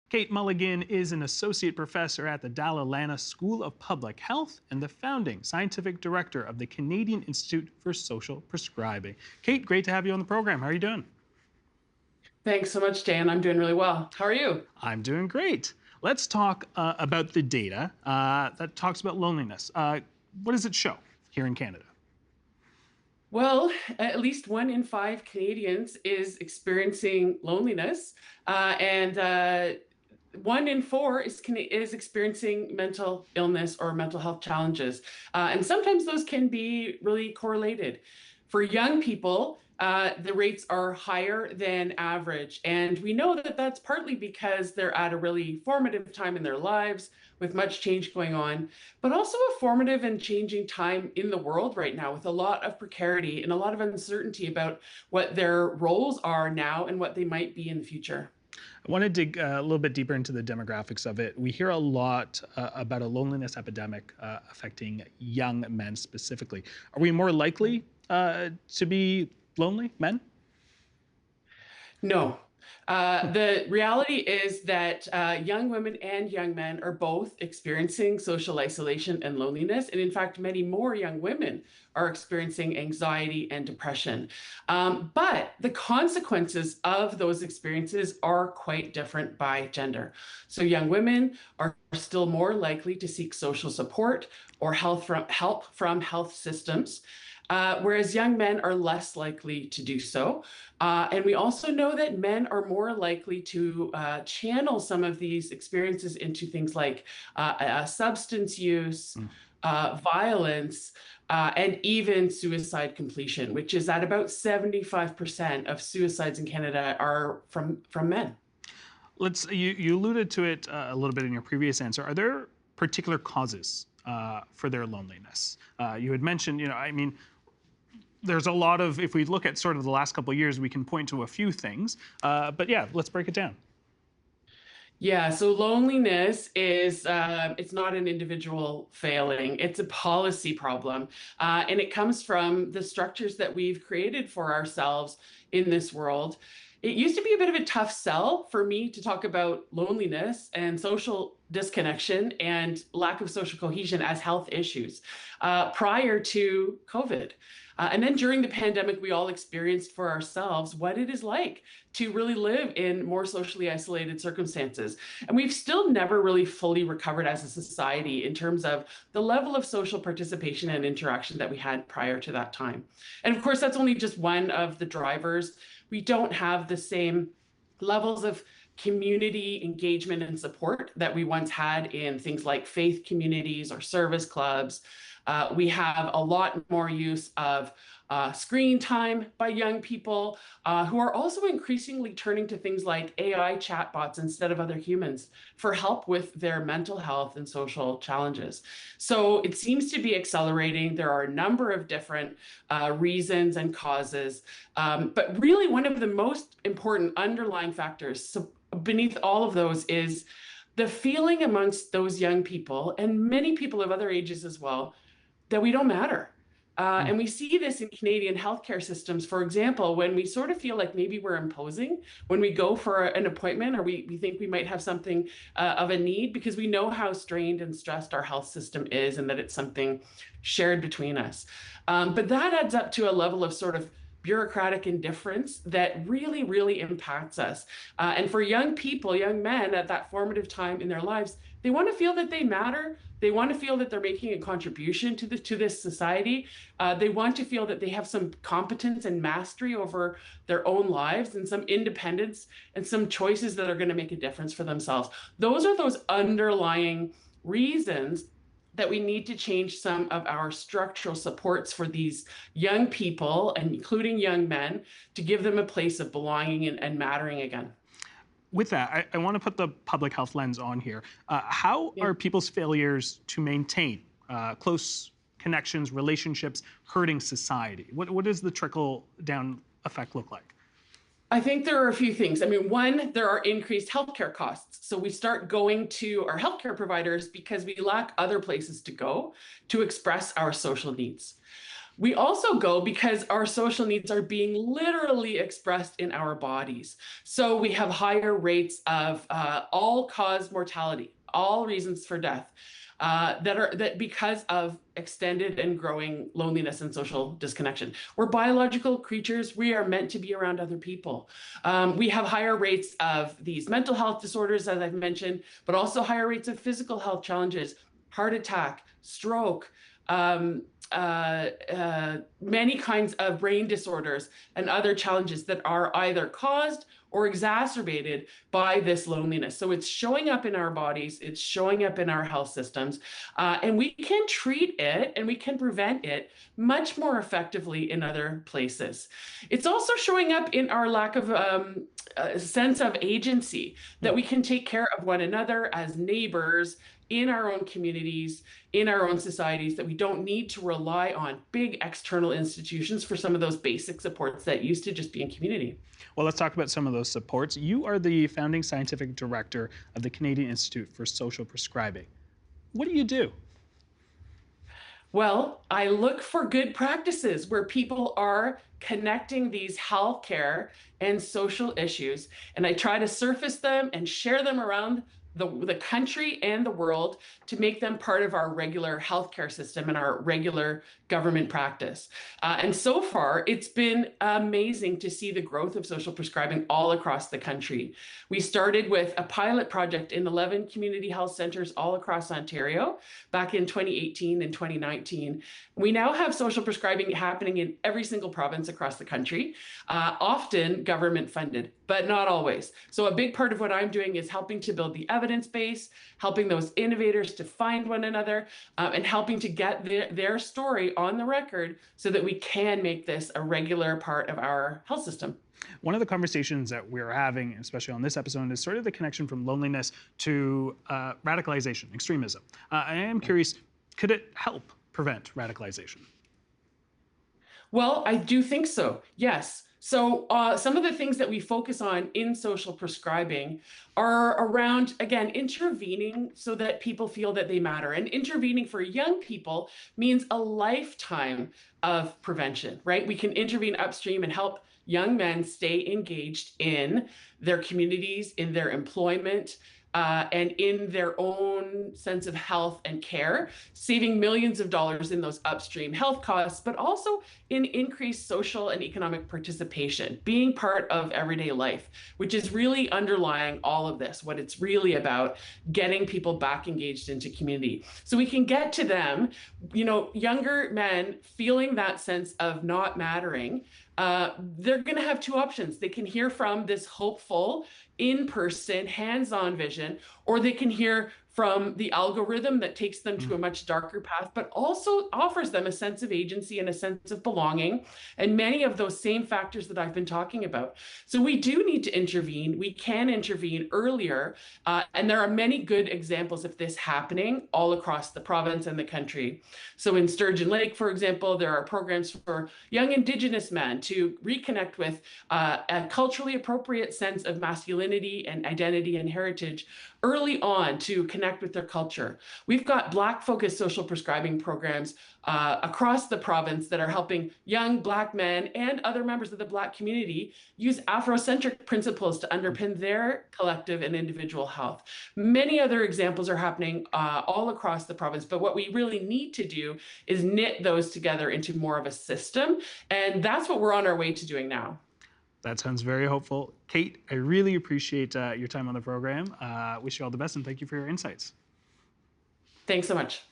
Kate Mulligan is an associate professor at the Dalla Lana School of Public Health and the founding scientific director of the Canadian Institute for Social Prescribing. Kate, great to have you on the program. How are you doing? Thanks so much, Dan. I'm doing really well. How are you? I'm doing great. Let's talk about the data that talks about loneliness. What does it show here in Canada? Well, at least 1 in 5 Canadians is experiencing loneliness, and 1 in 4 is experiencing mental illness or mental health challenges. And sometimes those can be really correlated. For young people, the rates are higher than average. And we know that that's partly because they're at a really formative time in their lives with much change going on, but also a formative and changing time in the world right now with a lot of precarity and a lot of uncertainty about what their roles are now and what they might be in the future. I want to dig a little bit deeper into the demographics of it. We hear a lot about a loneliness epidemic affecting young men specifically. Are we more likely to be lonely men? No. The reality is that young women and young men are both experiencing social isolation and loneliness. And in fact, many more young women are experiencing anxiety and depression. But the consequences of those experiences are quite different by gender. So young women are still more likely to seek social support or help from health systems. Whereas young men are less likely to do so. And we also know that men are more likely to channel some of these experiences into things like substance use, violence, and even suicide completion, which is at about 75% of suicides in Canada are from men. You alluded to it a little bit in your previous answer. Are there particular causes for their loneliness? You had mentioned, I mean, there's a lot of, if we look at sort of the last couple of years, we can point to a few things. But yeah, let's break it down. Yeah, so loneliness is it's not an individual failing, it's a policy problem. And it comes from the structures that we've created for ourselves in this world. It used to be a bit of a tough sell for me to talk about loneliness and social disconnection and lack of social cohesion as health issues prior to COVID. And then during the pandemic, we all experienced for ourselves what it is like to really live in more socially isolated circumstances. And we've still never really fully recovered as a society in terms of the level of social participation and interaction that we had prior to that time. And of course, that's only just one of the drivers. We don't have the same levels of community engagement and support that we once had in things like faith communities or service clubs. We have a lot more use of screen time by young people who are also increasingly turning to things like AI chatbots instead of other humans for help with their mental health and social challenges. So it seems to be accelerating. There are a number of different reasons and causes, but really one of the most important underlying factors beneath all of those is the feeling amongst those young people and many people of other ages as well that we don't matter. And we see this in Canadian healthcare systems, for example, when we sort of feel like maybe we're imposing when we go for an appointment or we think we might have something of a need because we know how strained and stressed our health system is and that it's something shared between us. But that adds up to a level of sort of bureaucratic indifference that really, really impacts us. And for young people, young men at that formative time in their lives, they want to feel that they matter. They want to feel that they're making a contribution to this society. They want to feel that they have some competence and mastery over their own lives and some independence and some choices that are going to make a difference for themselves. Those are those underlying reasons that we need to change some of our structural supports for these young people, and including young men, to give them a place of belonging and mattering again. With that, I want to put the public health lens on here. How are people's failures to maintain close connections, relationships, hurting society? What does the trickle-down effect look like? I think there are a few things. I mean, one, there are increased healthcare costs. So we start going to our healthcare providers because we lack other places to go to express our social needs. We also go because our social needs are being literally expressed in our bodies. So we have higher rates of all-cause mortality, all reasons for death, that because of extended and growing loneliness and social disconnection. We're biological creatures. We are meant to be around other people. We have higher rates of these mental health disorders, as I've mentioned, but also higher rates of physical health challenges, heart attack, stroke, um, many kinds of brain disorders and other challenges that are either caused or exacerbated by this loneliness. So it's showing up in our bodies, it's showing up in our health systems, and we can treat it and we can prevent it much more effectively in other places. It's also showing up in our lack of a sense of agency, that we can take care of one another as neighbors in our own communities, in our own societies, that we don't need to rely on big external institutions for some of those basic supports that used to just be in community. Well, let's talk about some of those supports. You are the founding scientific director of the Canadian Institute for Social Prescribing. What do you do? Well, I look for good practices where people are connecting these healthcare and social issues, and I try to surface them and share them around the country and the world to make them part of our regular healthcare system and our regular government practice. And so far, it's been amazing to see the growth of social prescribing all across the country. We started with a pilot project in 11 community health centers all across Ontario back in 2018 and 2019. We now have social prescribing happening in every single province across the country, often government funded, but not always. So a big part of what I'm doing is helping to build the evidence base, helping those innovators to find one another, and helping to get their story on the record so that we can make this a regular part of our health system. One of the conversations that we're having, especially on this episode, is sort of the connection from loneliness to radicalization, extremism. I am curious, could it help prevent radicalization? Well, I do think so, yes. So some of the things that we focus on in social prescribing are around, again, intervening so that people feel that they matter. And intervening for young people means a lifetime of prevention, right? We can intervene upstream and help young men stay engaged in their communities, in their employment, and in their own sense of health and care, saving millions of dollars in those upstream health costs, but also in increased social and economic participation, being part of everyday life, which is really underlying all of this, what it's really about, getting people back engaged into community. So we can get to them, younger men feeling that sense of not mattering. They're going to have two options. They can hear from this hopeful, in-person, hands-on vision, or they can hear from the algorithm that takes them to a much darker path, but also offers them a sense of agency and a sense of belonging, and many of those same factors that I've been talking about. So we do need to intervene. We can intervene earlier, and there are many good examples of this happening all across the province and the country. So in Sturgeon Lake, for example, there are programs for young Indigenous men to reconnect with a culturally appropriate sense of masculinity and identity and heritage early on, to connect with their culture. We've got Black-focused social prescribing programs across the province that are helping young Black men and other members of the Black community use Afrocentric principles to underpin their collective and individual health. Many other examples are happening all across the province, but what we really need to do is knit those together into more of a system, and that's what we're on our way to doing now. That sounds very hopeful. Kate, I really appreciate your time on the program. Wish you all the best, and thank you for your insights. Thanks so much.